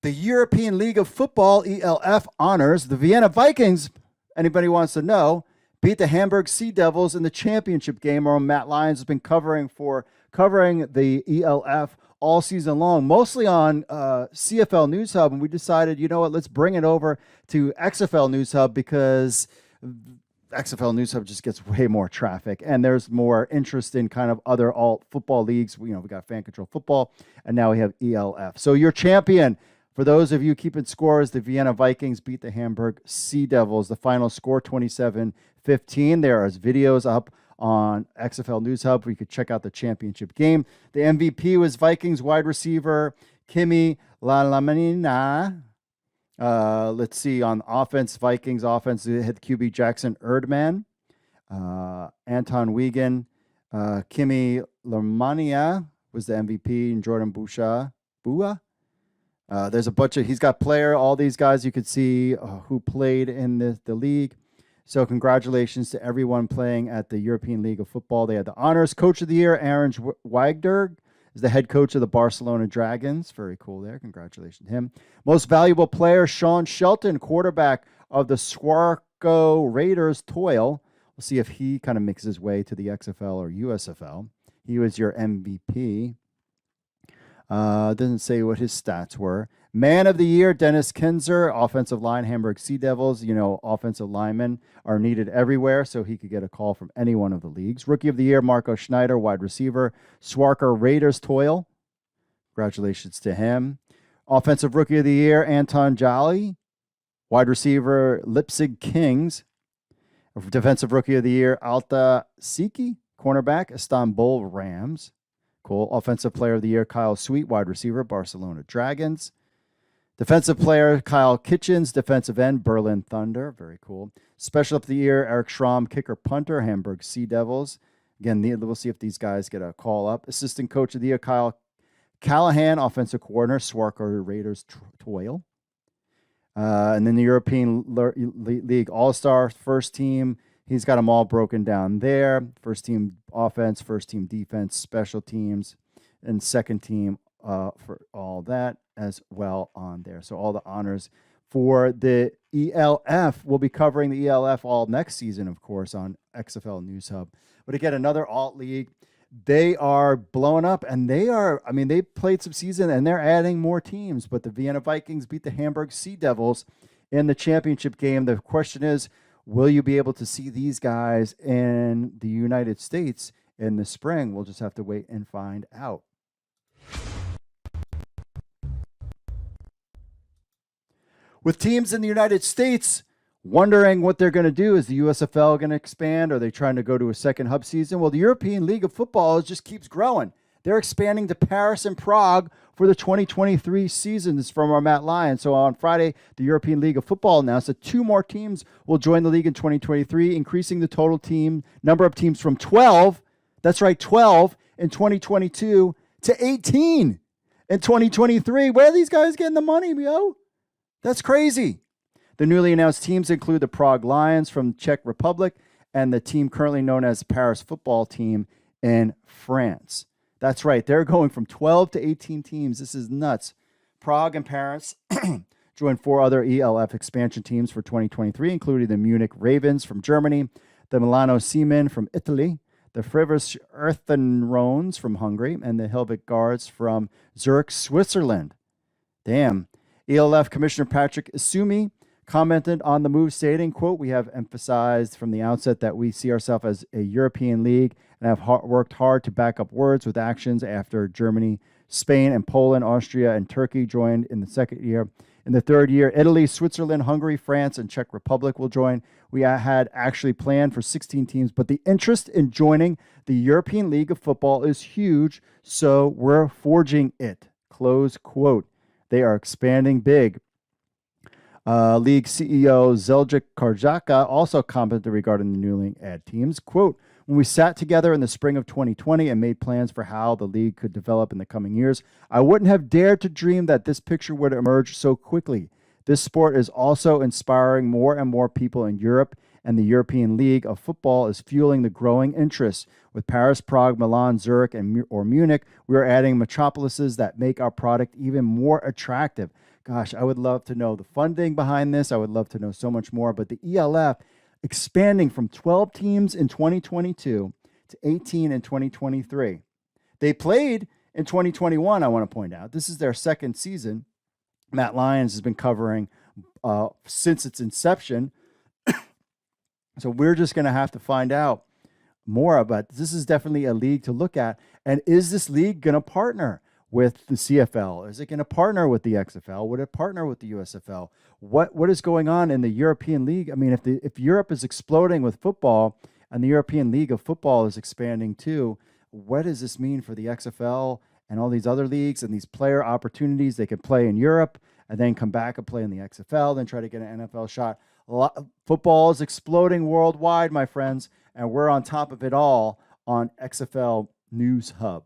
The European League of Football, ELF, honors the Vienna Vikings. Anybody wants to know, beat the Hamburg Sea Devils in the championship game. Our own Matt Lyons has been covering the ELF all season long, mostly on CFL News Hub, and we decided, you know what, let's bring it over to XFL News Hub because XFL News Hub just gets way more traffic, and there's more interest in kind of other alt football leagues. We got Fan Control Football, and now we have ELF. So your champion, for those of you keeping scores, the Vienna Vikings beat the Hamburg Sea Devils. The final score, 27-15. There are videos up on XFL News Hub where you could check out the championship game. The MVP was Vikings wide receiver Kimi Lalamanina. Let's see, on offense, Vikings offense, they hit QB Jackson Erdman, Anton Wiegand, Kimi Lermania was the MVP, and Jordan Bua. There's a bunch of, he's got all these guys you could see who played in the league. So congratulations to everyone playing at the European League of Football. They had the honors. Coach of the Year, Aaron Wagberg, is the head coach of the Barcelona Dragons. Very cool there. Congratulations to him. Most valuable player, Sean Shelton, quarterback of the Swarco Raiders Toil. We'll see if he kind of makes his way to the XFL or USFL. He was your MVP. Doesn't say what his stats were. Man of the Year, Dennis Kinzer, offensive line, Hamburg Sea Devils. Offensive linemen are needed everywhere, so he could get a call from any one of the leagues. Rookie of the Year, Marco Schneider, wide receiver, Swarker Raiders Toil. Congratulations to him. Offensive Rookie of the Year, Anton Jolly, wide receiver, Leipzig Kings. Defensive Rookie of the Year, Alta Siki, cornerback, Istanbul Rams. Cool. Offensive Player of the Year, Kyle Sweet, wide receiver, Barcelona Dragons. Defensive Player, Kyle Kitchens, defensive end, Berlin Thunder. Very cool. Special of the Year, Eric Schramm, kicker, punter, Hamburg Sea Devils. Again, we'll see if these guys get a call up. Assistant Coach of the Year, Kyle Callahan, offensive coordinator, Swarco Raiders Toil. And then the European League All-Star first team. He's got them all broken down there. First team offense, first team defense, special teams, and second team for all that as well on there. So all the honors for the ELF. We'll be covering the ELF all next season, of course, on XFL News Hub. But again, another alt league. They are blowing up, and they played some season, and they're adding more teams. But the Vienna Vikings beat the Hamburg Sea Devils in the championship game. The question is, will you be able to see these guys in the United States in the spring? We'll just have to wait and find out. With teams in the United States wondering what they're going to do, is the USFL going to expand? Are they trying to go to a second hub season? Well, the European League of Football just keeps growing. They're expanding to Paris and Prague for the 2023 season. This is from our Matt Lyons. So on Friday, the European League of Football announced that 2 more teams will join the league in 2023, increasing the total number of teams from 12, that's right, 12 in 2022 to 18 in 2023. Where are these guys getting the money, yo? That's crazy. The newly announced teams include the Prague Lions from Czech Republic and the team currently known as the Paris football team in France. That's right. They're going from 12 to 18 teams. This is nuts. Prague and Paris joined 4 other ELF expansion teams for 2023, including the Munich Ravens from Germany, the Milano Seamen from Italy, the Fribourg Earthenrones from Hungary, and the Helvig Guards from Zurich, Switzerland. Damn. ELF Commissioner Patrick Isumi commented on the move, stating, quote, "We have emphasized from the outset that we see ourselves as a European league and have worked hard to back up words with actions after Germany, Spain, and Poland, Austria, and Turkey joined in the second year. In the third year, Italy, Switzerland, Hungary, France, and Czech Republic will join. We had actually planned for 16 teams, but the interest in joining the European League of Football is huge, so we're forging it," close quote. They are expanding big. League CEO Zeljko Karjaka also commented regarding the newly added teams. Quote, "When we sat together in the spring of 2020 and made plans for how the league could develop in the coming years, I wouldn't have dared to dream that this picture would emerge so quickly. This sport is also inspiring more and more people in Europe, and the European League of Football is fueling the growing interest. With Paris, Prague, Milan, Zurich, or Munich, we are adding metropolises that make our product even more attractive. Gosh, I would love to know the funding behind this. I would love to know so much more. But the ELF expanding from 12 teams in 2022 to 18 in 2023. They played in 2021, I want to point out. This is their second season. Matt Lyons has been covering since its inception. So we're just going to have to find out more about this. Is definitely a league to look at. And is this league going to partner with the CFL? Is it going to partner with the XFL? Would it partner with the USFL? What is going on in the European League? I mean, if Europe is exploding with football and the European League of Football is expanding too, what does this mean for the XFL and all these other leagues and these player opportunities? They could play in Europe and then come back and play in the XFL, then try to get an NFL shot. Football is exploding worldwide, my friends, and we're on top of it all on XFL News Hub.